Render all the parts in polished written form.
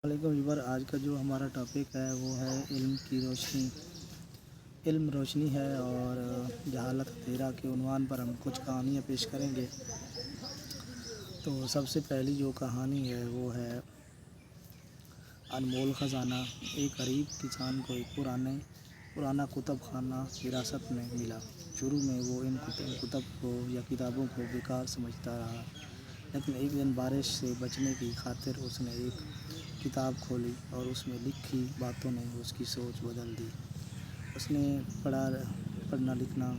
वालेकुम व्यूवर। आज का जो हमारा टॉपिक है वो है इल्म की रोशनी। इल्म रोशनी है और जहालत अंधेरा के उन्वान पर हम कुछ कहानियाँ पेश करेंगे। तो सबसे पहली जो कहानी है वो है अनमोल ख़जाना। एक गरीब किसान को एक पुराना कुतुब खाना विरासत में मिला। शुरू में वो इन कुतुब को या किताबों को बेकार समझता रहा, लेकिन एक दिन बारिश से बचने की खातिर उसने एक किताब खोली और उसमें लिखी बातों ने उसकी सोच बदल दी। उसने पढ़ना लिखना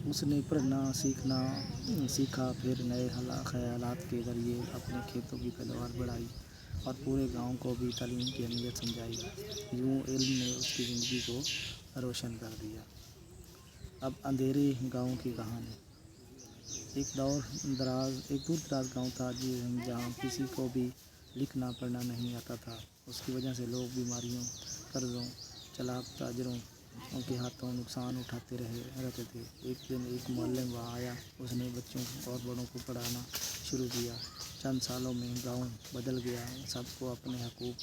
उसने पढ़ना सीखा। फिर नए ख़यालात के ज़रिए अपने खेतों की पैदावार बढ़ाई और पूरे गांव को भी तालीम की अहमियत समझाई। यूँ इल्म ने उसकी ज़िंदगी को रोशन कर दिया। अब अंधेरे गांव की कहानी। एक दूर दराज गांव था जहाँ किसी को भी लिखना पढ़ना नहीं आता था। उसकी वजह से लोग बीमारियों, कर्ज़ों, चालाक ताजरों के हाथों नुकसान उठाते रहते थे। एक दिन एक मुअल्लिम वहाँ आया। उसने बच्चों और बड़ों को पढ़ाना शुरू किया। चंद सालों में गांव बदल गया। सबको अपने हकूक़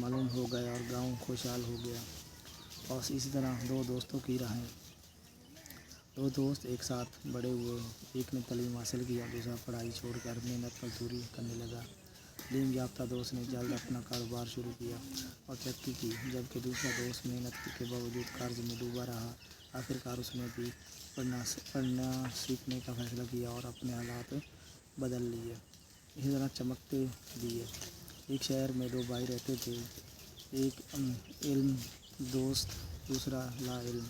मालूम हो गए और गांव खुशहाल हो गया। और इसी तरह दो दोस्त एक साथ बड़े हुए। एक ने तालीम हासिल किया, दूसरा पढ़ाई छोड़कर मेहनत मजदूरी करने लगा। तालीम याफ्ता दोस्त ने जल्द अपना कारोबार शुरू किया और तरक्की की, जबकि दूसरा दोस्त मेहनत के बावजूद कर्ज में डूबा रहा। आखिरकार उसने भी पढ़ना सीखने का फ़ैसला किया और अपने हालात बदल लिए। इसी तरह चमकते दिए। एक शहर में दो भाई रहते थे, एक इल्म दोस्त, दूसरा ला इल्म।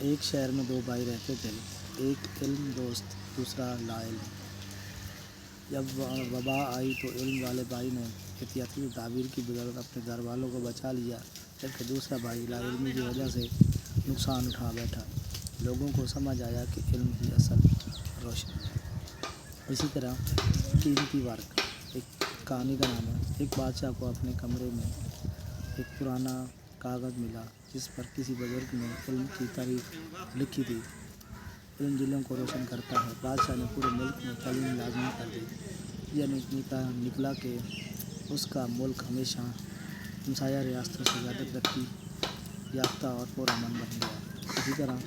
एक शहर में दो भाई रहते थे, एक इल्म दोस्त, दूसरा ला इल्म। जब वबा आई तो इल्म वाले भाई ने एहतियाती तदाबीर की बदौलत अपने घर वालों को बचा लिया, जबकि दूसरा भाई ला इल्मी की वजह से नुकसान उठा बैठा। लोगों को समझ आया कि इल्म ही असल रोशनी है। इसी तरह कीमती वर्क। एक कहानी का नाम है। एक बादशाह को अपने कमरे में एक पुराना कागज़ मिला जिस पर किसी बुजुर्ग ने इल्म की तारीफ लिखी थी। इल्म दिलों को रोशन करता है। बादशाह ने पूरे मुल्क में तालीम लाज़मी कर दी। यह निकला कि उसका मुल्क हमेशा हमसाया रियासतों से ज़्यादा तरक्की याफ्ता और पुरअमन बन गया। इसी तरह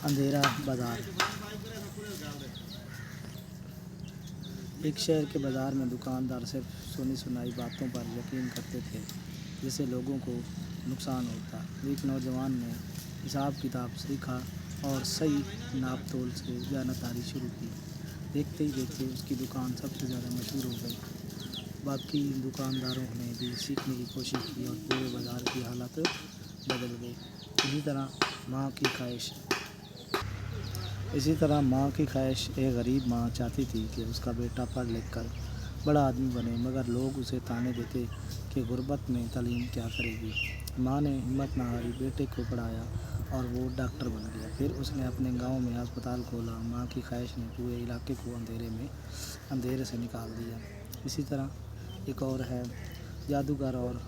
अंधेरा बाज़ार। एक शहर के बाज़ार में दुकानदार सिर्फ सुनी सुनाई बातों पर यकीन करते थे, जिससे लोगों को नुकसान होता। एक नौजवान ने हिसाब किताब सीखा और सही नाप तोल से जानकारी शुरू की। देखते ही देखते उसकी दुकान सबसे ज़्यादा मशहूर हो गई। बाकी दुकानदारों ने भी सीखने की कोशिश की और पूरे बाज़ार की हालत बदल गई। इसी तरह माँ की ख्वाहिश। एक गरीब माँ चाहती थी कि उसका बेटा पढ़ लिख कर बड़ा आदमी बने, मगर लोग उसे ताने देते कि गुर्बत में तालीम क्या करेगी। माँ ने हिम्मत न हारी, बेटे को पढ़ाया और वो डॉक्टर बन गया। फिर उसने अपने गांव में अस्पताल खोला। माँ की ख्वाहिश ने पूरे इलाके को अंधेरे से निकाल दिया। इसी तरह एक और है जादूगर और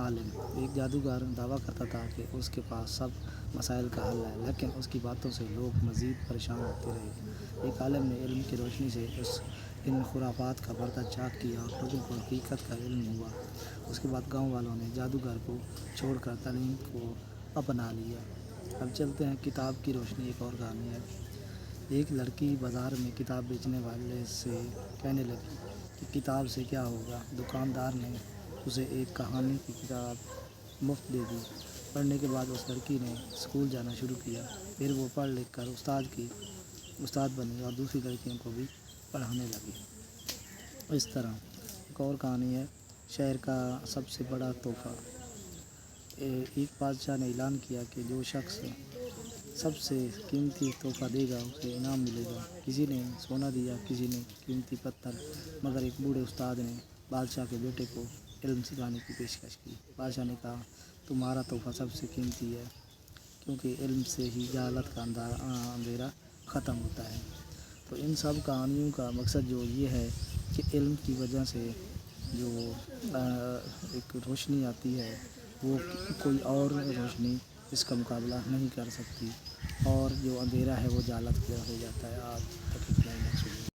आलिम। एक जादूगर दावा करता था कि उसके पास सब मसाइल का हल है, लेकिन उसकी बातों से लोग मज़ीद परेशान होते रहे। एक आलिम ने इल्म की रोशनी से इन खुराफात का पर्दा चाक किया और लोगों को हकीकत का इल्म हुआ। उसके बाद गांव वालों ने जादूगर को छोड़कर तालीम को अपना लिया। अब चलते हैं किताब की रोशनी। एक और कहानी है। एक लड़की बाज़ार में किताब बेचने वाले से कहने लगी कि किताब से क्या होगा। दुकानदार ने उसे एक कहानी की किताब मुफ्त दे दी। पढ़ने के बाद उस लड़की ने स्कूल जाना शुरू किया। फिर वो पढ़ लिख कर उस्ताद बनी और दूसरी लड़कियों को भी पढ़ाने लगी। इस तरह एक और कहानी है शहर का सबसे बड़ा तोहफ़ा। एक बादशाह ने ऐलान किया कि जो शख्स सबसे कीमती तोहफ़ा देगा उसे इनाम मिलेगा। किसी ने सोना दिया, किसी ने कीमती पत्थर, मगर एक बूढ़े उस्ताद ने बादशाह के बेटे को इल्म सिखाने की पेशकश की। बादशाह ने कहा, तुम्हारा तोहफ़ा सबसे कीमती है, क्योंकि इल्म से ही जहालत का अंधेरा ख़त्म होता है। तो इन सब कहानियों का मकसद जो ये है कि इल्म की वजह से जो एक रोशनी आती है, वो कोई और रोशनी اس کا مقابلہ نہیں کر سکتی، اور جو اندھیرا ہے وہ جہالت کی طرف لے جاتا ہے۔ آج تک اتنا ہی،